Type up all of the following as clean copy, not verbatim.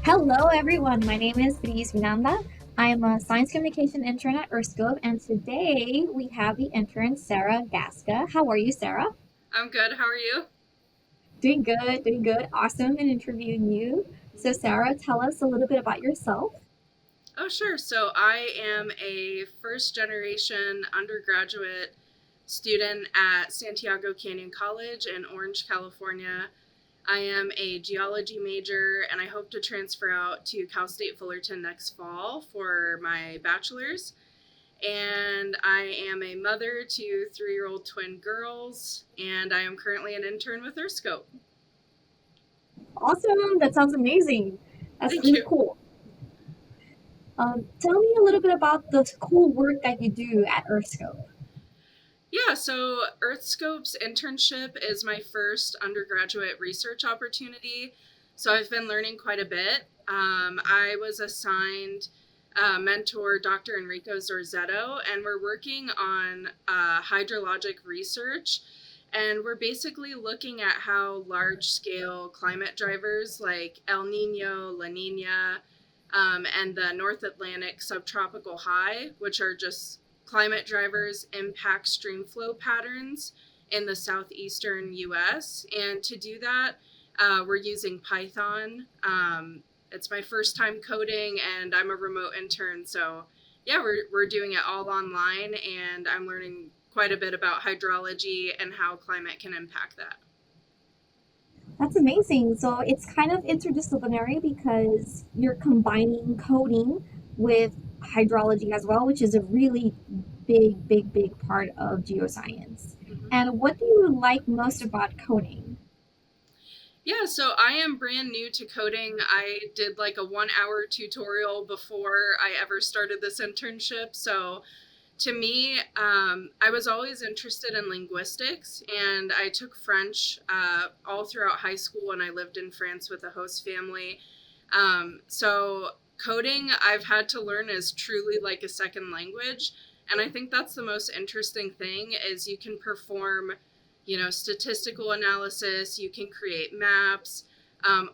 Hello, everyone. My name is Briz Vinanda. I am a science communication intern at Earthscope, and today we have the intern Sara Gasca. How are you, Sarah? I'm good. How are you? Doing good, doing good. Awesome in interviewing you. So, Sarah, tell us a little bit about yourself. Oh, sure. So I am a first generation undergraduate student at Santiago Canyon College in Orange, California. I am a geology major and I hope to transfer out to Cal State Fullerton next fall for my bachelor's. And I am a mother to 3-year-old twin girls, and I am currently an intern with Earthscope. Awesome. That sounds amazing. That's Thank really you. cool. Tell me a little bit about the cool work that you do at Earthscope. Yeah, so Earthscope's internship is my first undergraduate research opportunity. So I've been learning quite a bit. I was assigned mentor Dr. Enrico Zorzetto, and we're working on hydrologic research. And we're basically looking at how large scale climate drivers like El Nino, La Nina, and the North Atlantic subtropical high, which are just climate drivers, impact stream flow patterns in the southeastern US. And to do that, we're using Python. It's my first time coding, and I'm a remote intern. So, yeah, we're doing it all online, and I'm learning quite a bit about hydrology and how climate can impact that. That's amazing. So it's kind of interdisciplinary because you're combining coding with hydrology as well, which is a really big part of geoscience. Mhm. And what do you like most about coding? Yeah, so I am brand new to coding. I did like a 1 hour tutorial before I ever started this internship. So to me, I was always interested in linguistics, and I took French all throughout high school when I lived in France with a host family. So coding, I've had to learn is truly like a second language, and I think that's the most interesting thing is you can perform, statistical analysis, you can create maps.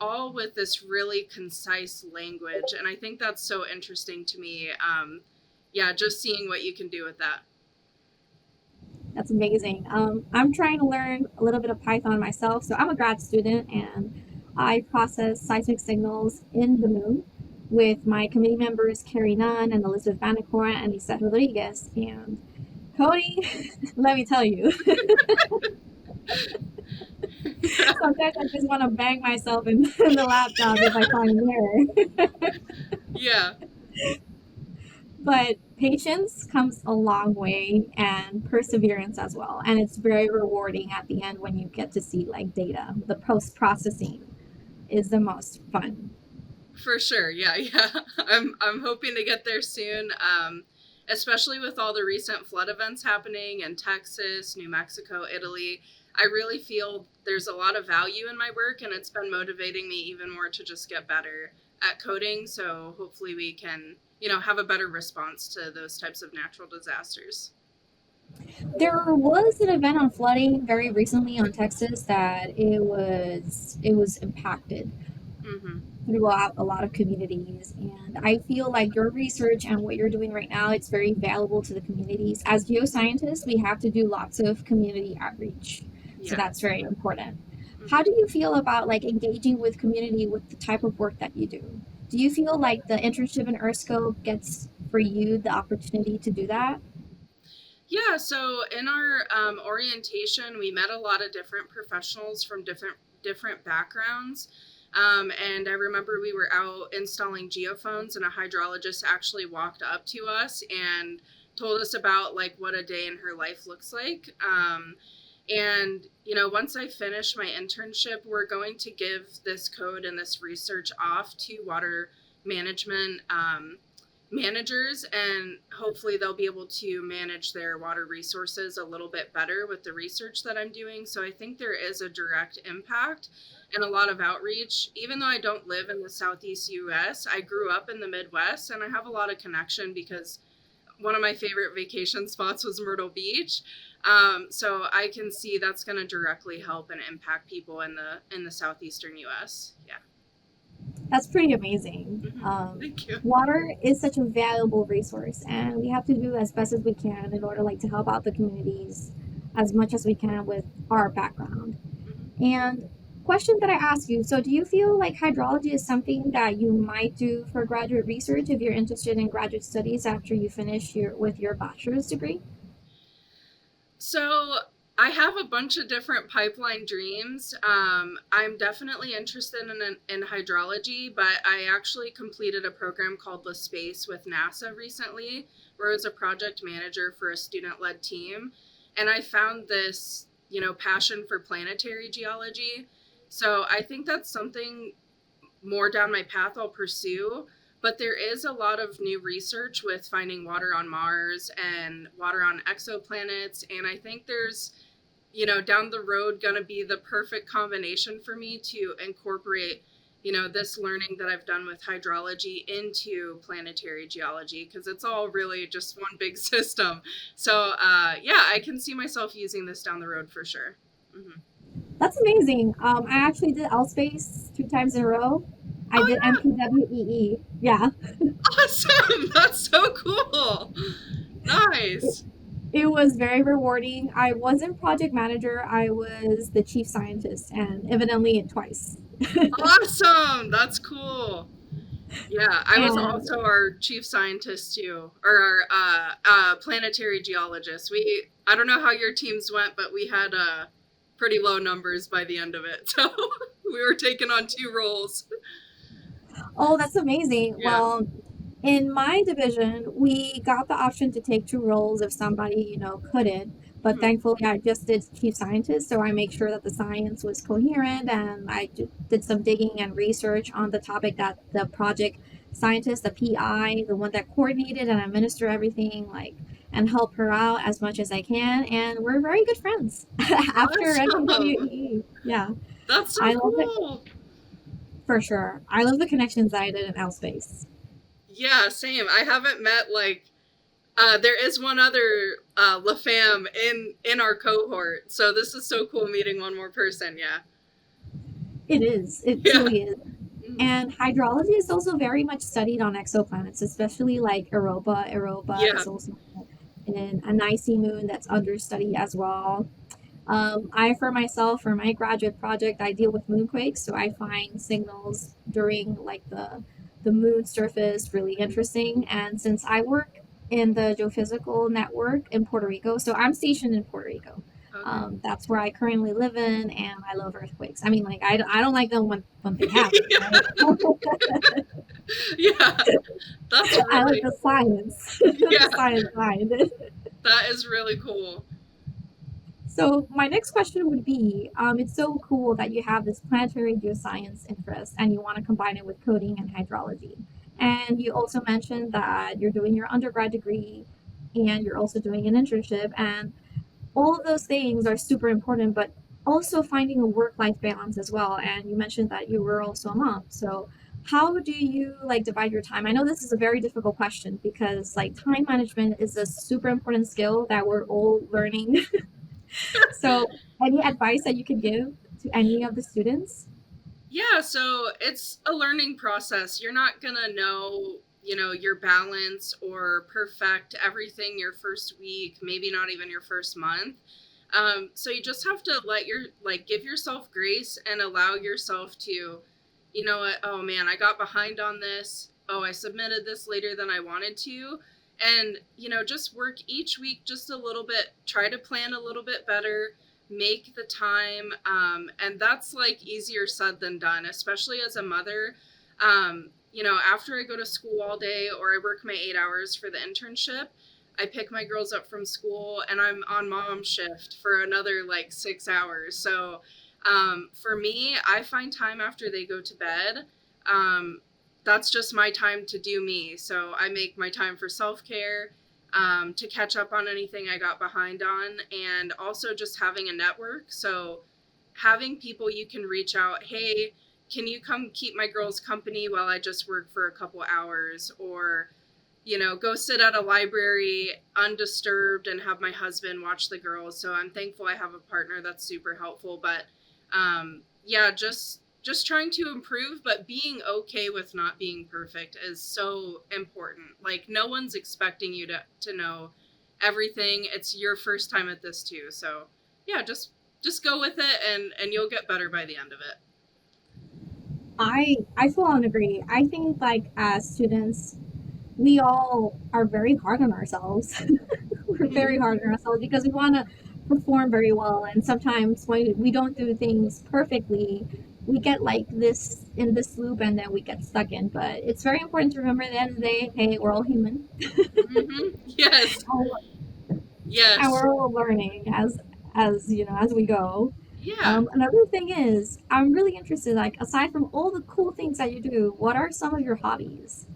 All with this really concise language. And I think that's so interesting to me. Yeah, just seeing what you can do with that. That's amazing. I'm trying to learn a little bit of Python myself. So I'm a grad student and I process seismic signals in the moon with my committee members, Carrie Nunn and Elizabeth Vanacore and Lisa Rodriguez. And coding, let me tell you, sometimes I just want to bang myself in the laptop if I find an error. Yeah, But patience comes a long way and perseverance as well. And it's very rewarding at the end when you get to see like data. The post processing is the most fun. for sure. Yeah, yeah. I'm hoping to get there soon. Especially with all the recent flood events happening in Texas, New Mexico, Italy. I really feel there's a lot of value in my work, and it's been motivating me even more to just get better at coding. So hopefully we can, have a better response to those types of natural disasters. There was an event on flooding very recently on Texas that it was impacted Hmm. throughout a lot of communities, and I feel like your research and what you're doing right now, it's very valuable to the communities. As geoscientists, we have to do lots of community outreach, so Yeah. that's very important. How Hmm. do you feel about like engaging with community with the type of work that you do you feel like the internship in earthscope gets for you the opportunity to do that? Yeah, so in our orientation, we met a lot of different professionals from different backgrounds. And I remember we were out installing geophones, and a hydrologist actually walked up to us and told us about like what a day in her life looks like. And once I finish my internship, we're going to give this code and this research off to water management managers, and hopefully they'll be able to manage their water resources a little bit better with the research that I'm doing. So I think there is a direct impact and a lot of outreach. Even though I don't live in the southeast US, I grew up in the Midwest, and I have a lot of connection because one of my favorite vacation spots was Myrtle Beach. So I can see that's going to directly help and impact people in the southeastern US. Yeah. That's pretty amazing. Thank you. Water is such a valuable resource, and we have to do as best as we can in order, like, to help out the communities as much as we can with our background. Mhm. And question that I ask you: so, do you feel like hydrology is something that you might do for graduate research if you're interested in graduate studies after you finish your bachelor's degree? So I have a bunch of different pipeline dreams. I'm definitely interested in hydrology, but I actually completed a program called The Space with NASA recently, where I was a project manager for a student-led team, and I found this, passion for planetary geology. So I think that's something more down my path I'll pursue. But there is a lot of new research with finding water on Mars and water on exoplanets. And I think there's, down the road going to be the perfect combination for me to incorporate, this learning that I've done with hydrology into planetary geology, because it's all really just one big system. So, yeah, I can see myself using this down the road for sure. Hmm. That's amazing. I actually did L-Space 2 times in a row. I Oh, did yeah. MPWEE. Yeah, Awesome. That's so cool. Nice. it was very rewarding. I wasn't project manager. I was the chief scientist, and evidently twice. Awesome. That's cool. Yeah, I was And also our chief scientist too, or our planetary geologist. I don't know how your teams went, but we had pretty low numbers by the end of it. So we were taking on two roles. oh, that's amazing. Yeah. Well, in my division, we got the option to take 2 roles if somebody, couldn't. But Mhm. thankfully, I just did chief scientist, so I make sure that the science was coherent, and I did some digging and research on the topic that the project scientist, the PI, the one that coordinated and administer everything, like, and help her out as much as I can. And we're very good friends after Awesome. NPWE. Yeah, That's so I love it cool. for sure. I love the connections that I did in L Space. Yeah, same. I haven't met like there is one other La Fam in our cohort, so this is so cool meeting one more person. Yeah, It is. It yeah, truly is. mhm. And hydrology is also very much studied on exoplanets, especially like Europa. Europa Yeah. is also in an icy moon that's under study as well. I, for myself, for my graduate project, I deal with moonquakes, so I find signals during like the moon surface really interesting. And since I work in the geophysical network in Puerto Rico, so I'm stationed in Puerto Rico. Okay. That's where I currently live in, and I love earthquakes. I mean, like, I don't like them when they happen, right? Yeah, that's I like really the science, the yeah, science behind it. that is really cool. So my next question would be, it's so cool that you have this planetary geoscience interest and you want to combine it with coding and hydrology. And you also mentioned that you're doing your undergrad degree and you're also doing an internship, and all of those things are super important, but also finding a work-life balance as well. And you mentioned that you were also a mom. So how do you like divide your time? I know this is a very difficult question because like time management is a super important skill that we're all learning. So, any advice that you could give to any of the students? Yeah, so it's a learning process. You're not gonna know, your balance or perfect everything your first week, maybe not even your first month. So you just have to give yourself grace and allow yourself to, what, oh man, I got behind on this. Oh, I submitted this later than I wanted to. And, just work each week just a little bit, try to plan a little bit better, make the time. And that's like easier said than done, especially as a mother. After I go to school all day or I work my 8 hours for the internship, I pick my girls up from school and I'm on mom shift for another like 6 hours. So for me, I find time after they go to bed. Um, that's just my time to do me. So I make my time for self care, to catch up on anything I got behind on, and also just having a network. So having people you can reach out, hey, can you come keep my girls company while I just work for a couple hours? Or, go sit at a library undisturbed and have my husband watch the girls. So I'm thankful I have a partner that's super helpful. But yeah, just just trying to improve, but being okay with not being perfect is so important. Like, no one's expecting you to know everything. It's your first time at this too. So yeah, just go with it, and you'll get better by the end of it. I full on agree. I think like as students, we all are very hard on ourselves. We're very Mhm. hard on ourselves because we want to perform very well, and sometimes when we don't do things perfectly, we get like this in this loop, and then we get stuck in. But it's very important to remember at the end of the day, hey, we're all human, Yes. and Yes. we're all learning as you know as we go. Yeah. Another thing is, I'm really interested. Like, aside from all the cool things that you do, what are some of your hobbies?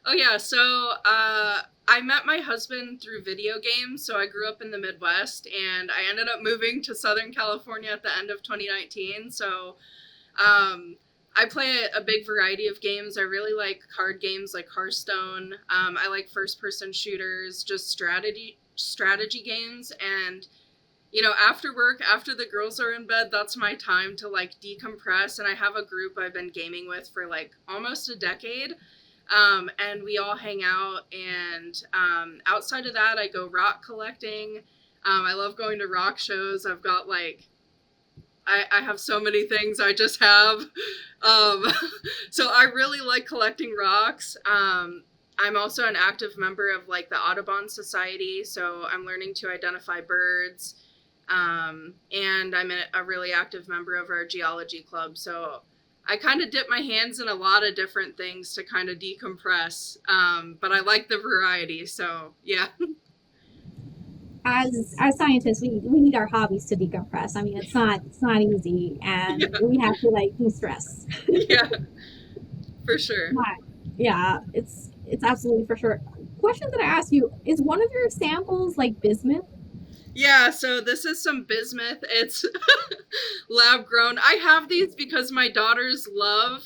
Oh yeah, so I met my husband through video games. So I grew up in the Midwest, and I ended up moving to Southern California at the end of 2019. So um, I play a big variety of games. I really like card games like Hearthstone. I like first person shooters, just strategy games. And after work, after the girls are in bed, that's my time to like decompress. And I have a group I've been gaming with for like almost a decade. And we all hang out. And outside of that, I go rock collecting. I love going to rock shows. I've got like, I have so many things I just have. Um, so I really like collecting rocks. I'm also an active member of like the Audubon Society. So I'm learning to identify birds. And I'm a really active member of our geology club. So I kind of dip my hands in a lot of different things to kind of decompress. But I like the variety. So yeah. As scientists, we need our hobbies to decompress. I mean, it's not easy, and Yeah. we have to like de-stress. Yeah, for sure. But, yeah, it's absolutely for sure. Question that I ask you is, one of your samples like bismuth? Yeah, so this is some bismuth. It's lab grown. I have these because my daughters love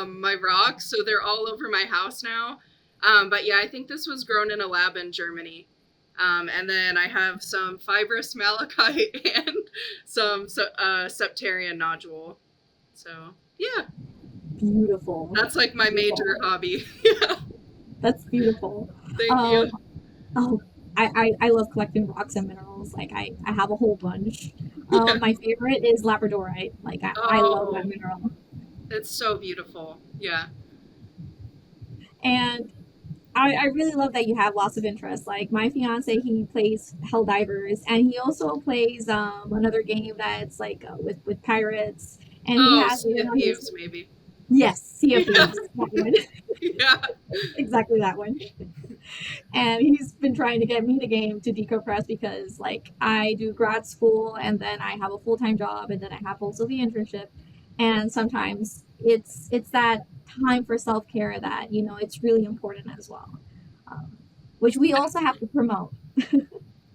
my rocks, so they're all over my house now. But yeah, I think this was grown in a lab in Germany. And then I have some fibrous malachite and some septarian nodule. So yeah, Beautiful, that's like my major beautiful. hobby. Yeah, That's beautiful. thank you. Um, oh, I love collecting rocks and minerals. Like I have a whole bunch. Yeah. My favorite is labradorite. Like I love that Oh, mineral. it's so beautiful. Yeah. And I really love that you have lots of interests. Like my fiance, he plays Helldivers, and he also plays another game that's like with pirates, and he Oh, has Sea you of know his Thieves, maybe. yes, Sea of Yeah. Thieves, that one, Yeah. exactly that one. And he's been trying to get me the game to decompress because like I do grad school and then I have a full time job and then I have also the internship, and sometimes it's that time for self care that it's really important as well, um, which we also have to promote.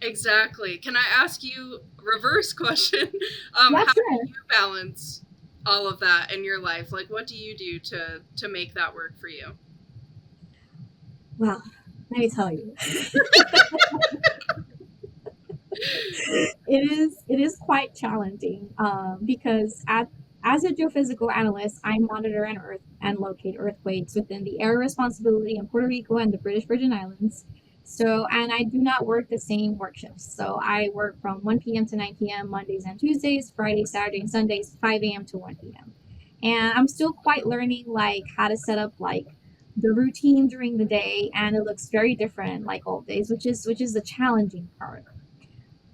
Exactly. Can I ask you a reverse question? Yeah, How do sure. you balance all of that in your life? Like, what do you do to make that work for you? Well, let me tell you, it is quite challenging because as a geophysical analyst, I monitor and earth and locate earthquakes within the area responsibility in Puerto Rico and the British Virgin Islands. So, and I do not work the same work shifts. So I work from 1 p.m. to 9 p.m. Mondays and Tuesdays, Fridays, Saturdays, and Sundays, 5 a.m. to 1 p.m. And I'm still quite learning like how to set up like the routine during the day, and it looks very different like all days, which is the challenging part.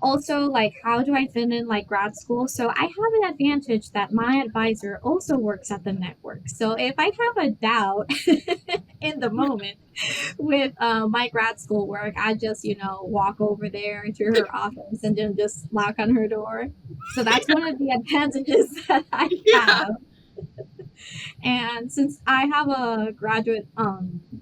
Also, like, how do I fit in like grad school? So I have an advantage that my advisor also works at the network. So if I have a doubt in the moment with my grad school work, I just walk over there to her office and then just knock on her door. So that's one of the advantages that I Yeah. have. And since I have a graduate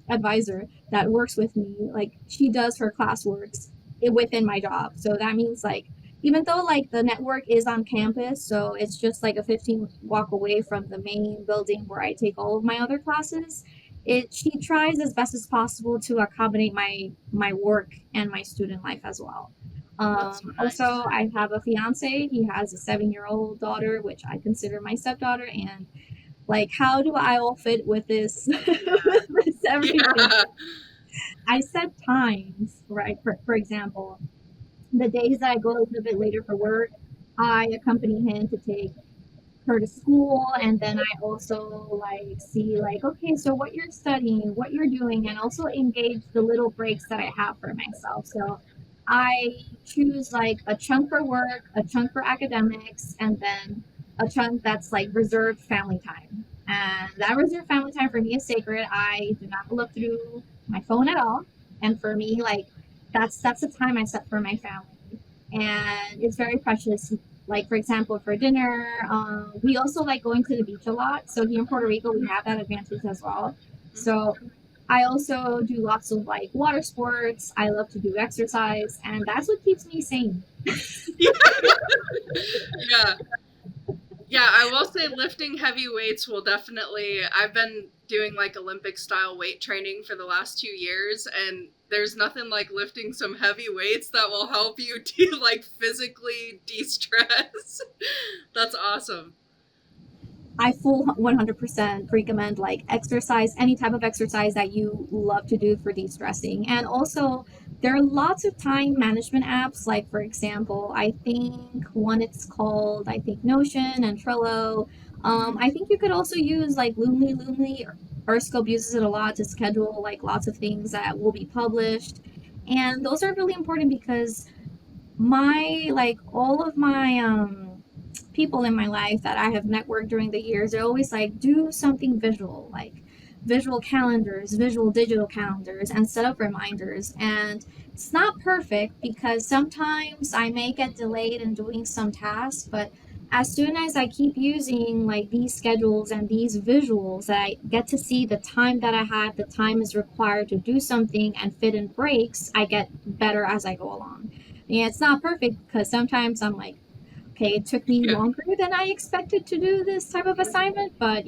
advisor that works with me, like she does her classworks within my job. So that means like even though like the network is on campus, so it's just like a 15 walk away from the main building where I take all of my other classes. It She tries as best as possible to accommodate my work and my student life as well. That's so Also, nice. I have a fiance. He has a 7-year-old daughter, which I consider my stepdaughter. And like, how do I all fit with this, Yeah. with this everything? Yeah. I set times, right? For example, the days that I go a little bit later for work, I accompany him to take her to school, and then I also like see like, okay, so what you're studying, what you're doing, and also engage the little breaks that I have for myself. So I choose like a chunk for work, a chunk for academics, and then a chunk that's like reserved family time. And that reserved family time for me is sacred. I do not look through my phone at all. And for me, like that's the time I set for my family. And it's very precious. Like for example, for dinner, we also like going to the beach a lot. So here in Puerto Rico, we have that advantage as well. So I also do lots of like water sports. I love to do exercise, and that's what keeps me sane. Yeah. Yeah, I will say lifting heavy weights will definitely. I've been doing like Olympic style weight training for the last 2 years, and there's nothing like lifting some heavy weights that will help you to like physically de stress. That's awesome. I full 100% recommend like exercise, any type of exercise that you love to do for de-stressing. And also, there are lots of time management apps. Like for example, I think one it's called I think Notion and Trello. Hmm. I think you could also use like Loomly. Earthscope uses it a lot to schedule like lots of things that will be published, and those are really important because my like all of my people in my life that I have networked during the years, they're always like, do something visual, like visual calendars, visual digital calendars, and set up reminders. And it's not perfect because sometimes I may get delayed in doing some tasks, but as soon as I keep using like these schedules and these visuals, that I get to see the time that I have, the time is required to do something and fit in breaks, I get better as I go along. Yeah, it's not perfect because sometimes I'm like, okay, it took me Yeah. longer than I expected to do this type of assignment, but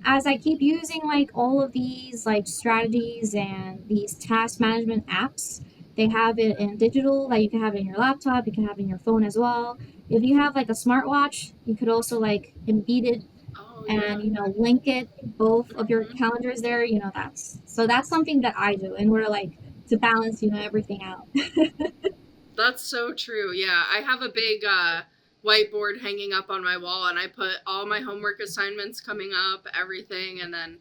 as I keep using like all of these like strategies and these task management apps, they have it in digital, like you can have it in your laptop, you can have it in your phone as well. If you have like a smartwatch, you could also like embed it Oh and yeah. link it both of your Hmm. calendars there. That's something that I do, and we're like to balance everything out. That's so true. Yeah, I have a big whiteboard hanging up on my wall, and I put all my homework assignments coming up, everything, and then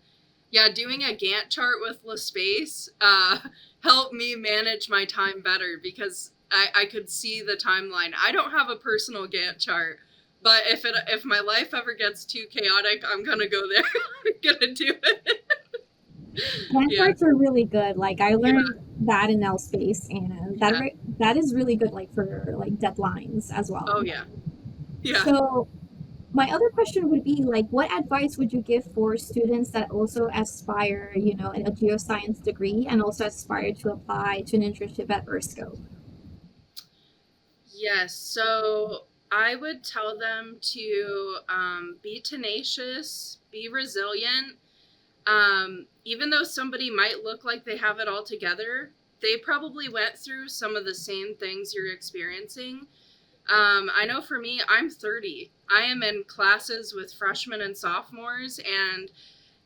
yeah, doing a Gantt chart with LaSpace helped me manage my time better because I could see the timeline. I don't have a personal Gantt chart, but if my life ever gets too chaotic, I'm gonna go there. I'm gonna do it. Gantt Yeah, charts are really good. Like I yeah, learned that in L space, and yeah. that is really good, like for like deadlines as Oh well. yeah, yeah. So my other question would be like, what advice would you give for students that also aspire, in a geoscience degree and also aspire to apply to an internship at Earthscope? Yes, so I would tell them to be tenacious, be resilient. Even though somebody might look like they have it all together, they probably went through some of the same things you're experiencing. I know for me, I'm 30. I am in classes with freshmen and sophomores, and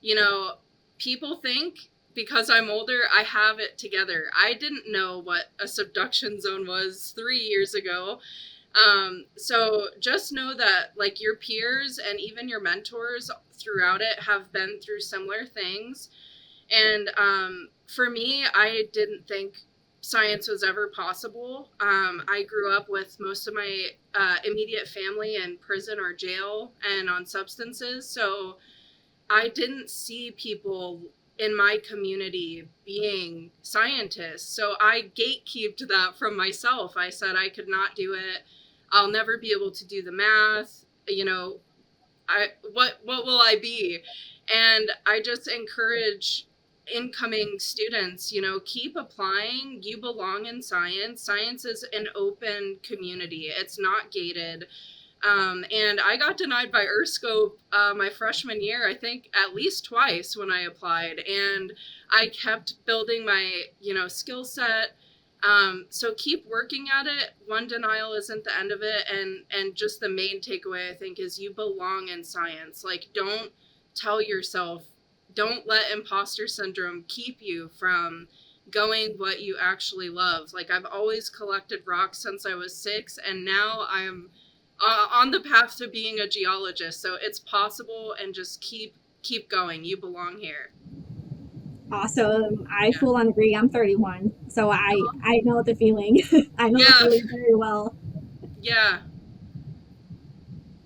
you know, people think because I'm older, I have it together. I didn't know what a subduction zone was 3 years ago. So just know that like your peers and even your mentors throughout it have been through similar things. And for me, I didn't think science was ever possible. I grew up with most of my immediate family in prison or jail and on substances. So I didn't see people in my community being scientists. So I gatekeeped that from myself. I said I could not do it. I'll never be able to do the math. What will I be? And I just encourage incoming students, keep applying. You belong in science. Science is an open community. It's not gated. And I got denied by Earthscope my freshman year, I think at least twice when I applied. And I kept building my, skill set. So keep working at it. One denial isn't the end of it, and just the main takeaway I think is you belong in science. Like, don't tell yourself, don't let imposter syndrome keep you from going what you actually love. Like, I've always collected rocks since I was 6, and now I'm on the path to being a geologist. So it's possible, and just keep going. You belong here. Awesome. I Yeah. full on agree. I'm 31, so I know the feeling. I know the Yeah. feeling very well. Yeah.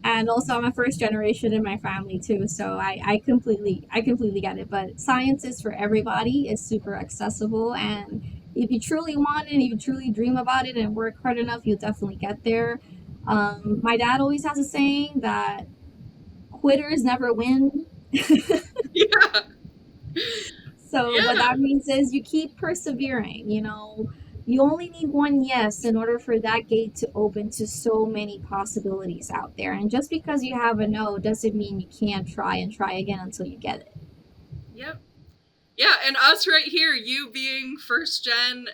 And also, I'm a first generation in my family too, so I completely get it. But science is for everybody. It's super accessible, and if you truly want it, if you truly dream about it, and work hard enough, you'll definitely get there. My dad always has a saying that quitters never win. Yeah. So what Yeah. that means is you keep persevering, you only need one yes in order for that gate to open to so many possibilities out there. And just because you have a no doesn't mean you can't try and try again until you get it. Yep. Yeah, and us right here, you being first gen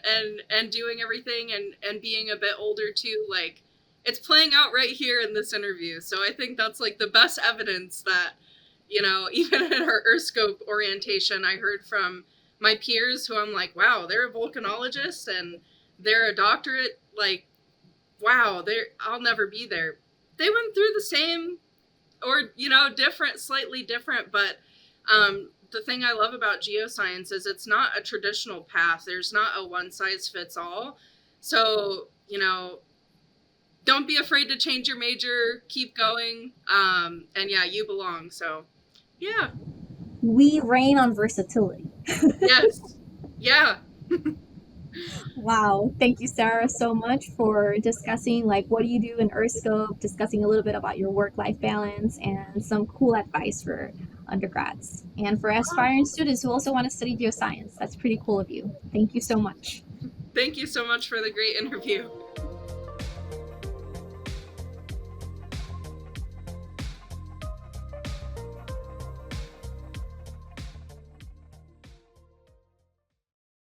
and doing everything and being a bit older too, like it's playing out right here in this interview. So I think that's like the best evidence that, even in our Earthscope orientation, I heard from my peers who I'm like, wow, they're a volcanologist and they're a doctorate, like, wow, they're I'll never be there. They went through the same, or different, slightly different, but the thing I love about geoscience is it's not a traditional path. There's not a one size fits all. So don't be afraid to change your major, keep going, and yeah, you belong. So yeah. We reign on versatility. Yes. Yeah. Wow. Thank you, Sarah, so much for discussing like what do you do in Earthscope, discussing a little bit about your work-life balance and some cool advice for undergrads and for aspiring students who also want to study geoscience. That's pretty cool of you. Thank you so much. Thank you so much for the great interview.